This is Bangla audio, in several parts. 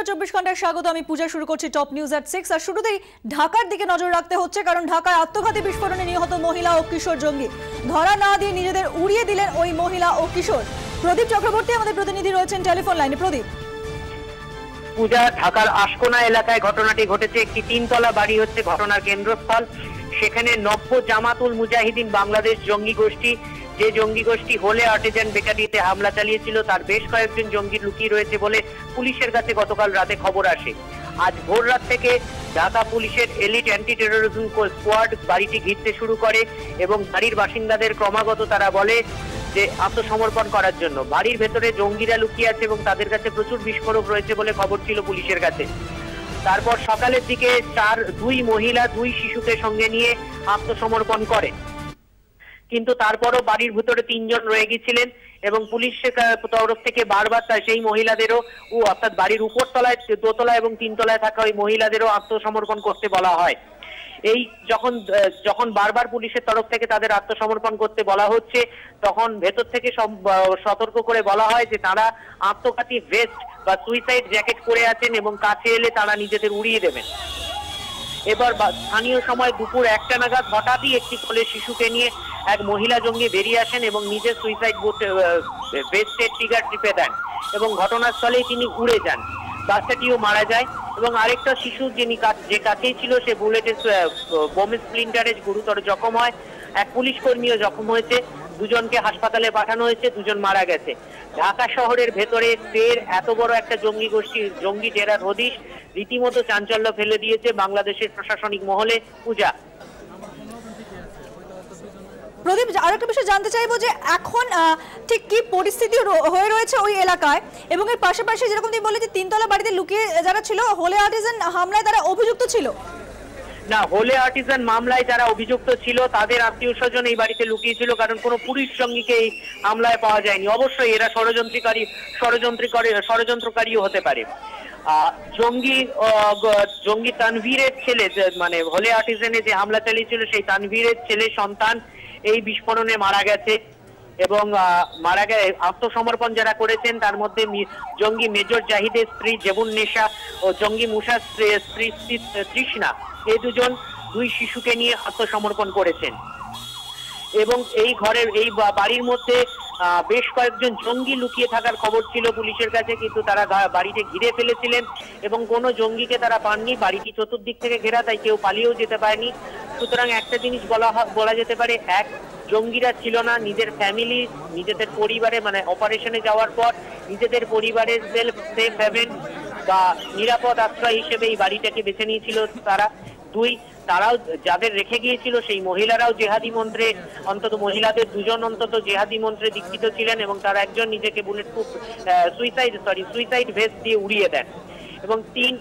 নমস্কার 24 ঘন্টায় স্বাগত। আমি পূজা। শুরু করছি টপ নিউজ এট 6। আর শুরুতেই ঢাকার দিকে নজর রাখতে হচ্ছে, কারণ ঢাকায় আত্মঘাতী বিস্ফোরণে নিহত মহিলা ও কিশোর জঙ্গি। ধরা না দিয়ে নিজেদের উড়িয়ে দিলেন ওই মহিলা ও কিশোর। প্রদীপ চক্রবর্তী আমাদের প্রতিনিধি রয়েছেন টেলিফোন লাইনে। প্রদীপ। পূজা, ঢাকার আশকোনা এলাকায় ঘটনাটি ঘটেছে। একটি 3তলা বাড়ি হচ্ছে ঘটনার কেন্দ্রস্থল। সেখানে নব্য জামাতুল মুজাহিদিন বাংলাদেশ জঙ্গি গোষ্ঠী, যে জঙ্গি গোষ্ঠী হোলে আর্টিজান বেকারিতে হামলা চালিয়েছিল, তার বেশ কয়েকজন জঙ্গি লুকিয়ে রয়েছে বলে পুলিশের কাছে গতকাল রাতে খবর আসে। আজ ভোর রাত থেকে ঢাকা পুলিশের এলিট অ্যান্টি টেরোরিজম স্কোয়াড বাড়িটি ঘিরতে শুরু করে এবং বাড়ির বাসিন্দাদের ক্রমাগত তারা বলে যে আত্মসমর্পণ করার জন্য। বাড়ির ভেতরে জঙ্গিরা লুকিয়ে আছে এবং তাদের কাছে প্রচুর বিস্ফোরক রয়েছে বলে খবর ছিল পুলিশের কাছে। তারপর সকালের দিকে দুই মহিলা 2 শিশুকে সঙ্গে নিয়ে আত্মসমর্পণ করে, কিন্তু তারপরও বাড়ির ভিতরে 3 জন রয়ে গেছিলেন এবং পুলিশের তরফ থেকে বারবার সেই মহিলাদেরও অর্থাৎ বাড়ির উপরতলায়, 2তলা এবং 3তলায় থাকা ওই মহিলাদেরও আত্মসমর্পণ করতে বলা হয়। এই যখন বারবার পুলিশের তরফ থেকে তাদের আত্মসমর্পণ করতে বলা হচ্ছে, তখন ভেতর থেকে সতর্ক করে বলা হয় যে তারা আত্মঘাতী ভেস্ট বা সুইসাইড জ্যাকেট পরে আছেন এবং কাছে এলে তারা নিজেদের উড়িয়ে দেবেন। এবার স্থানীয় সময় দুপুর 1টা নাগাদ হঠাৎই একটি কোলে শিশুকে নিয়ে এক মহিলা জঙ্গি বেরিয়ে আসেন এবং নিজের সুইসাইড ভেস্টের ট্রিগার টিপে দেন এবং ঘটনাস্থলেই তিনি উড়ে যান। বাচ্চাটিও মারা যায় এবং আরেকটা শিশু যে কাছেই ছিল সে বুলেটের বোম স্প্লিন্টারে গুরুতর জখম হয়। এক পুলিশ কর্মীও জখম হয়েছে। 2জনকে হাসপাতালে পাঠানো হয়েছে, 2জন মারা গেছে। ঢাকা শহরের ভেতরে ফের এত বড় একটা জঙ্গি গোষ্ঠী, জঙ্গি ডেরার হদিশ রীতিমতো চাঞ্চল্য ফেলে দিয়েছে বাংলাদেশের প্রশাসনিক মহলে। পূজা। প্রদীপ, আরেকটা বিষয় জানতে চাইবো যে এখন ঠিক কি পরিস্থিতি হয়ে রয়েছে ওই এলাকায়, এবং এর পাশাপাশি যেরকম তুমি বললে যে 3তলা বাড়িতে লুকিয়ে যারা ছিল হোলে আর্টিজান হামলায় তারা অভিযুক্ত ছিল। না, হোলে আর্টিজান মামলায় যারা অভিযুক্ত ছিল তাদের আত্মীয় স্বজন এই বাড়িতে লুকিয়ে ছিল, কারণ কোনো পুলিশ জঙ্গিকে এই হামলায় পাওয়া যায়নি। অবশ্যই এরা ষড়যন্ত্রকারীও হতে পারে। জঙ্গি তানভীরের ছেলে, মানে হোলে আর্টিজানে যে হামলা চালিয়েছিল সেই তানভীরের ছেলে সন্তান এই বিস্ফোরণে মারা গেছে এবং আত্মসমর্পণ যারা করেছেন তার মধ্যে জঙ্গি মেজর জাহিদের স্ত্রী জেবুন নেশা ও জঙ্গি মুসার স্ত্রী তৃষ্ণা, এই 2 শিশুকে নিয়ে আত্মসমর্পণ করেছেন। এবং এই বাড়ির মধ্যে বেশ কয়েকজন জঙ্গি লুকিয়ে থাকার খবর ছিল পুলিশের কাছে, কিন্তু তারা বাড়িতে ঘিরে ফেলেছিলেন এবং কোনো জঙ্গিকে তারা পাননি। বাড়িটি চতুর্দিক থেকে ঘেরা, তাই কেউ পালিয়েও যেতে পারেনি। সুতরাং একটা জিনিস বলা যেতে পারে, এক, জঙ্গিরা ছিল না, নিজের ফ্যামিলি, নিজেদের পরিবারে, মানে অপারেশনে যাওয়ার পর নিজেদের পরিবারের সেফ হ্যাভেন বা নিরাপদ আশ্রয় হিসেবে এই বাড়িটাকে বেছে নিয়েছিল তারা। 2, তারাও যাদের রেখে গিয়েছিল সেই মহিলারাও জেহাদি মন্ত্রে, অন্তত মহিলাদের 2জন অন্তত জেহাদি মন্ত্রে দীক্ষিত ছিলেন এবং তার একজন নিজেকে বুলেটপ্রুফ সুইসাইড ভেস্ট দিয়ে উড়িয়ে দেন। এবং 3,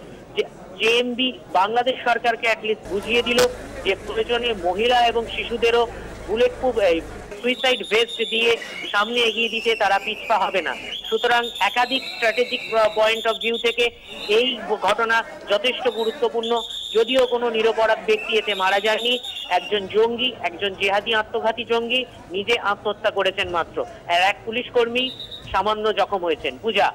জেএমবি বাংলাদেশ সরকারকে অ্যাটলিস্ট বুঝিয়ে দিল যে প্রয়োজনে মহিলা এবং শিশুদেরও বুলেটপ্রুফ সুইসাইড ভেস্ট দিয়ে সামনে এগিয়ে দিতে তারা পিছপা হবে না। সুতরাং একাধিক স্ট্র্যাটেজিক পয়েন্ট অফ ভিউ থেকে এই ঘটনা যথেষ্ট গুরুত্বপূর্ণ। যদিও কোনো নিরপরাধ ব্যক্তি এতে মারা যায়নি, একজন জঙ্গি, একজন জেহাদি আত্মঘাতী জঙ্গি নিজে আত্মহত্যা করেছেন মাত্র, আর এক পুলিশ কর্মী সামান্য জখম হয়েছেন। পূজা।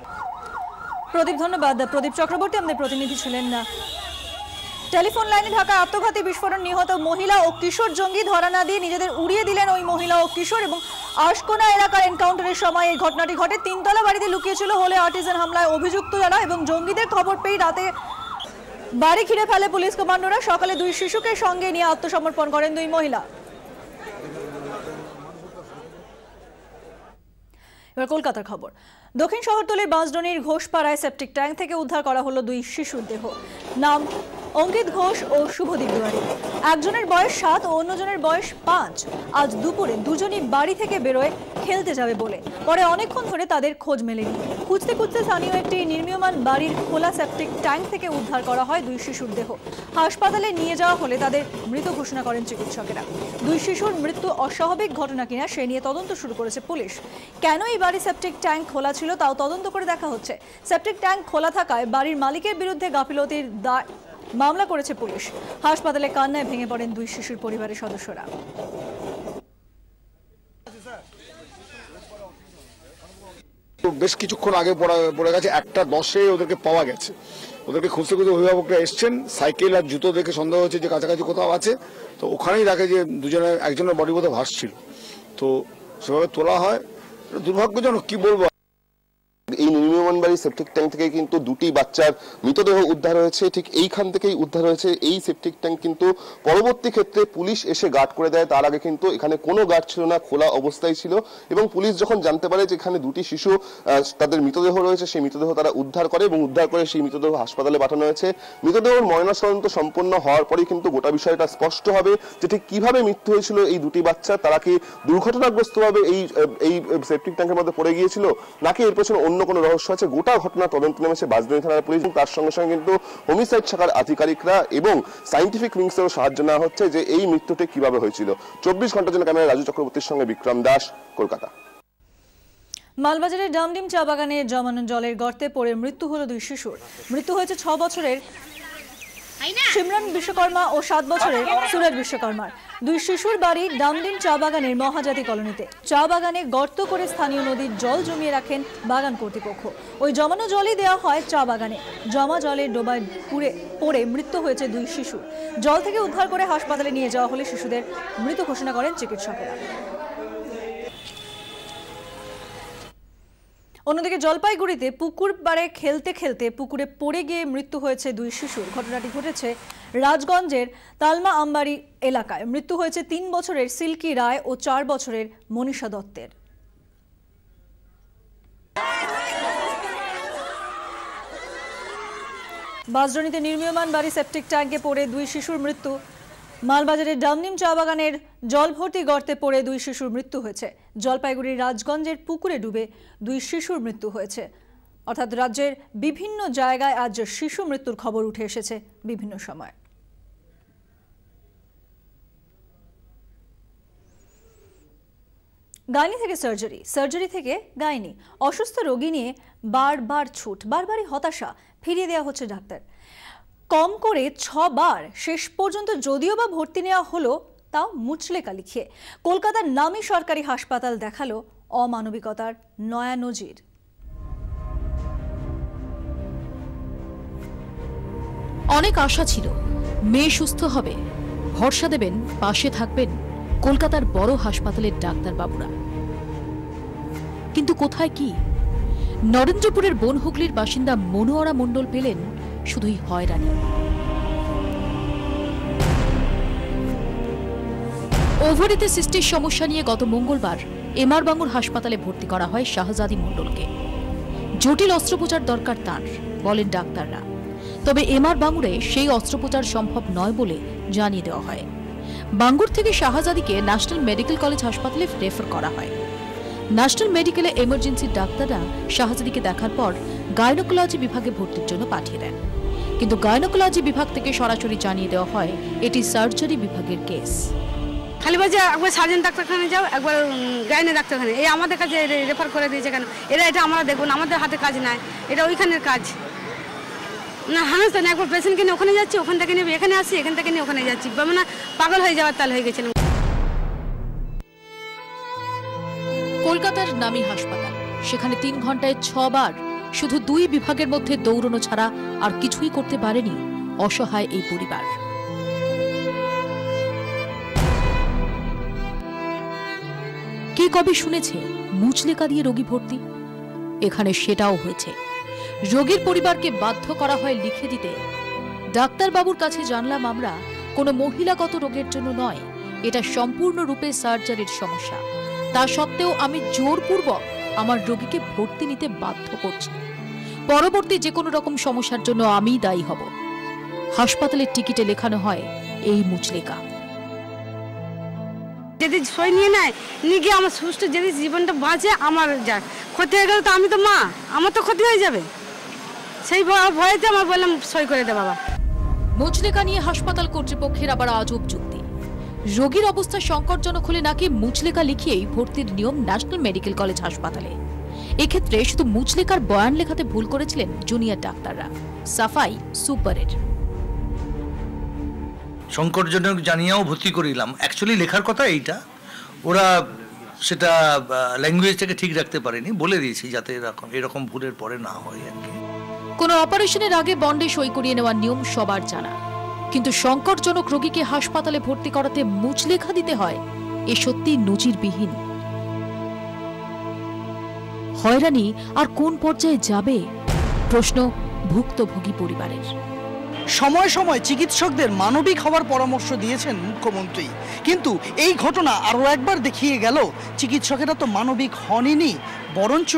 প্রদীপ, ধন্যবাদ। প্রদীপ চক্রবর্তী আমাদের প্রতিনিধি ছিলেন না টেলিফোন লাইনে। ঢাকা আত্মঘাতী বিস্ফোরণ নিহত মহিলা ও কিশোর জঙ্গি, ধরা না দিয়ে নিজেদের উড়িয়ে দিলেন ওই মহিলা ও কিশোর। এবং আশকোনা এলাকার এনকাউন্টারের সময় এই ঘটনাটি ঘটে। 3তলা বাড়িতে লুকিয়েছিল হোলে আর্টিজান হামলায় অভিযুক্ত যারা, এবং জঙ্গিদের খবর পেয়ে রাতে বাড়ি ঘিরে ফেলে পুলিশ কমান্ডোরা। সকালে 2 শিশুকে সঙ্গে নিয়ে আত্মসমর্পণ করেন 2 মহিলা। এবার কলকাতার খবর। দক্ষিণ শহরতলির বাঁশডনির ঘোষপাড়ায় সেপটিক ট্যাঙ্ক থেকে উদ্ধার করা হলো 2 শিশুর দেহ। নাম অঙ্কিত ঘোষ ও শুভদীপ দুয়ারি। একজনের বয়স 7 ও অন্যজনের বয়স 5। আজ দুপুরে 2জনই বাড়ি থেকে বেরোয় খেলতে যাবে বলে, পরে অনেকক্ষণ ধরে তাদের খোঁজ মেলেনি। খুঁজতে খুঁজতে স্থানীয় একটি নির্মীয়মান বাড়ির খোলা সেপটিক ট্যাঙ্ক থেকে উদ্ধার করা হয় 2 শিশুর দেহ। হাসপাতালে নিয়ে যাওয়া হলে তাদের মৃত ঘোষণা করেন চিকিৎসকেরা। 2 শিশুর মৃত্যু অস্বাভাবিক ঘটনা কিনা সে নিয়ে তদন্ত শুরু করেছে পুলিশ। কেন এই বাড়ির সেপটিক ট্যাঙ্ক খোলা ছিল তাও তদন্ত করে দেখা হচ্ছে। সেপটিক ট্যাঙ্ক খোলা থাকায় বাড়ির মালিকের বিরুদ্ধে গাফিলতির মামলা করেছে পুলিশ। হাসপাতালে কান্নায় ভেঙে পড়েন 2 শিশুর পরিবারের সদস্যরা। বেশ কিছুক্ষণ আগে পড়ে গেছে, 1:10 ওদেরকে পাওয়া গেছে। ওদেরকে খুঁজতে খুঁজতে অভিভাবকরা এসছেন, সাইকেল আর জুতো দেখে সন্দেহ হচ্ছে যে কাছাকাছি কোথাও আছে। তো ওখানেই দেখে যে একজনের বডি বোধহয় ভাসছিল, তো সেভাবে তোলা হয়। দুর্ভাগ্যজনক, কি বলবো। এই নির্মীয়মান বাড়ি সেপটিক ট্যাঙ্ক থেকে কিন্তু দুটি বাচ্চার মৃতদেহ উদ্ধার হয়েছে, ঠিক এইখান থেকেই উদ্ধার হয়েছে। এই সেপটিক ট্যাঙ্ক কিন্তু পরবর্তী ক্ষেত্রে পুলিশ এসে গার্ড করে দেয়, তার আগে কিন্তু এখানে কোনো গার্ড ছিল না, খোলা অবস্থায় ছিল। এবং পুলিশ যখন জানতে পারে যে এখানে দুটি শিশু তাদের মৃতদেহ রয়েছে, সেই মৃতদেহ তারা উদ্ধার করে এবং উদ্ধার করে সেই মৃতদেহ হাসপাতালে পাঠানো হয়েছে। মৃতদেহের ময়নাতদন্ত সম্পন্ন হওয়ার পরেই কিন্তু গোটা বিষয়টা স্পষ্ট হবে যে ঠিক কিভাবে মৃত্যু হয়েছিল এই দুটি বাচ্চা। তারা কি দুর্ঘটনাগ্রস্তভাবে এই সেপটিক ট্যাঙ্কের মধ্যে পড়ে গিয়েছিল, নাকি এর পেছনে অন্য কোনো রহস্য আছে? গোটা ঘটনা তদন্ত নেমেছে বাঁশদ্রোণী থানার পুলিশ। তার সঙ্গে সঙ্গে কিন্তু হোমিসাইড শাখার আধিকারিকরা এবং সায়েন্টিফিক উইংসেরও সাহায্য নেওয়া হচ্ছে যে এই মৃত্যুটি কিভাবে হয়েছিল। 24 ঘন্টার জন্য ক্যামেরায় রাজু চক্রবর্তীর সঙ্গে বিক্রম দাস, কলকাতা। মালবাজারের ডামডিম চা বাগানে জমানো জলের গর্তে পড়ে মৃত্যু হলো 2 শিশুর। মৃত্যু হয়েছে 6 বছরের সিমরান বিশ্বকর্মা ও 7 বছরের সুরজ বিশ্বকর্মার। 2 শিশুর বাড়ি ডামডিম চা বাগানের মহাজাতি কলোনিতে। চা বাগানে গর্ত করে স্থানীয় নদীর জল জমিয়ে রাখেন বাগান কর্তৃপক্ষ। ওই জমানো জলই দেওয়া হয় চা বাগানে। জমা জলের ডোবায় পড়ে মৃত্যু হয়েছে 2 শিশু। জল থেকে উদ্ধার করে হাসপাতালে নিয়ে যাওয়া হলে শিশুদের মৃত ঘোষণা করেন চিকিৎসকেরা। অন্যদিকে জলপাইগুড়িতে পুকুর পাড়ে খেলতে খেলতে পুকুরে পড়ে গিয়ে মৃত্যু হয়েছে 2 শিশুর। ঘটনাটি ঘটেছে রাজগঞ্জের তালমা আমবাড়ি এলাকায়। মৃত্যু হয়েছে 3 বছরের সিল্কি রায় ও 4 বছরের মনীষা দত্তের। বাঁশদ্রোণীতে নির্মীয়মান বাড়ি সেপটিক ট্যাঙ্কে পড়ে 2 শিশুর মৃত্যু। মালবাজারের ডামডিম চা বাগানের জল ভর্তি গর্তে পড়ে 2 শিশুর মৃত্যু হয়েছে। জলপাইগুড়ির রাজগঞ্জের পুকুরে ডুবে 2 শিশুর মৃত্যু হয়েছে। অর্থাৎ রাজ্যের বিভিন্ন জায়গায় আজ শিশু মৃত্যুর খবর উঠে এসেছে বিভিন্ন সময়। গাইনি থেকে সার্জারি, সার্জারি থেকে গাইনি। অসুস্থ রোগী নিয়ে বারবার ছুট, বারবারই হতাশা, ফিরিয়ে দেওয়া হচ্ছে ডাক্তার। কম করে 6 বার শেষ পর্যন্ত যদিও বা ভর্তি নেওয়া হলো, তাও মুচলেকা লিখিয়ে। কলকাতার নামী সরকারি হাসপাতাল দেখালো অমানবিকতার নয়া নজির। অনেক আশা ছিল মেয়ে সুস্থ হবে, ভরসা দেবেন, পাশে থাকবেন কলকাতার বড় হাসপাতালের ডাক্তারবাবুরা। কিন্তু কোথায় কি? নরেন্দ্রপুরের বনহুগলির বাসিন্দা মনোয়ারা মণ্ডল পেলেন শুধুই হয়রানি। ওভারিতে সিস্টের সমস্যা নিয়ে গত মঙ্গলবার এমআর বাঙুর হাসপাতালে ভর্তি করা হয় শাহজাদি মণ্ডলকে। জটিল অস্ত্রোপচার দরকার তার, বলেন ডাক্তাররা। তবে এমআর বাঙুরে সেই অস্ত্রোপচার সম্ভব নয় বলে জানিয়ে দেওয়া হয়। বাঙ্গুর থেকে শাহজাদিকে ন্যাশনাল মেডিকেল কলেজ হাসপাতালে রেফার করা হয়। ন্যাশনাল মেডিকেলে এমার্জেন্সি ডাক্তাররা শাহজাদিকে দেখার পর গাইনোকোলজি বিভাগে ভর্তির জন্য পাঠিয়ে দেন। কিন্তু গাইনোকোলজি বিভাগ থেকে সরাসরি জানিয়ে দেওয়া হয় এটি সার্জারি বিভাগের কেস। খালি বলছে একবার সার্জন ডাক্তারখানে যাও, একবার গাইনি ডাক্তারখানে। এই আমাদের কাছে রেফার করে দিয়েছে কেন? এটা আমরা দেখবো না, আমাদের হাতে কাজ নাই, এটা ওইখানের কাজ না। হানুস তো না, একবার পেশেন্টকে নিয়ে ওখানে যাচ্ছি, ওখান থেকে নিয়ে এখানে আসছি, এখান থেকে নিয়ে ওখানে যাচ্ছি, মানে পাগল হয়ে যাওয়ার তাল হয়ে গেছিলাম। কলকাতার নামী হাসপাতাল, সেখানে 3 ঘন্টায় 6 বার শুধু 2 বিভাগের মধ্যে দৌড়ানো ছাড়া আর কিছুই করতে পারেনি অসহায় এই পরিবার। কে কবে শুনেছে মুচলেকা দিয়ে রোগী ভর্তি? এখানে সেটাও হয়েছে। রোগীর পরিবারকে বাধ্য করা হয় লিখে দিতে, ডাক্তারবাবুর কাছে জানলাম আমরা কোনো মহিলাগত রোগের জন্য নয়, এটা সম্পূর্ণরূপে সার্জারির সমস্যা। তা সত্ত্বেও আমি জোরপূর্বক আমার রোগীকে ভর্তি নিতে বাধ্য করছি। পরবর্তী যে কোনো রকম সমস্যার জন্য আমিই দায়ী হব। হাসপাতালের টিকিটে লেখানো হয় এই মুচলেকা। যদি সই নিয়ে নেয়, নিয়ে গিয়ে আমার সুস্থ যদি জীবনটা বাঁচে, আমার যাক, ক্ষতি হয়ে গেলে তো আমি তো মা, আমার তো ক্ষতি হয়ে যাবে। সেই ভয়েতে আমার বললাম সই করে দে বাবা। মুচলেকা নিয়ে হাসপাতাল কর্তৃপক্ষের আবার আজব যুক্তি। রোগীর অবস্থা সংকটজনক হলে নাকি মুচলেকা লিখিয়েই ভর্তির নিয়ম ন্যাশনাল মেডিকেল কলেজ হাসপাতালে। এক্ষেত্রে শুধু মুচলেকার বয়ান লেখাতে ভুল করেছিলেন জুনিয়র ডাক্তাররা। সাফাই সুপারের। সংকটজনক জানিয়েও ভর্তি করিলাম, অ্যাকচুয়ালি লেখার কথা এইটা, ওরা সেটা ল্যাঙ্গুয়েজটাকে ঠিক রাখতে পারেনি, বলে দিয়েছি যাতে এরকম ভুলের পরে না হয় আর কি। কোনো অপারেশনের আগে বন্ডে সই করিয়ে নেওয়ার নিয়ম সবার জানা, কিন্তু সংকটজনক রোগীকে হাসপাতালে ভর্তি করাতে মুচলেখা দিতে হয়, এ সত্যি নজিরবিহীন। হয়রানি আর কোন পর্যায়ে যাবে, প্রশ্ন ভুক্তভোগী পরিবারের। সময় সময় চিকিৎসকদের মানবিক হওয়ার পরামর্শ দিয়েছেন মুখ্যমন্ত্রী, কিন্তু এই ঘটনা আরও একবার দেখিয়ে গেল চিকিৎসকেরা তো মানবিক হননি, বরঞ্চ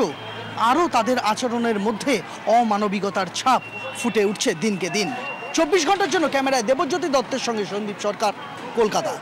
আরও তাদের আচরণের মধ্যে অমানবিকতার ছাপ ফুটে উঠছে দিনকে দিন। 24 ঘন্টার জন্য ক্যামেরায় দেবজ্যোতি দত্তের সঙ্গে সন্দীপ সরকার, কলকাতা।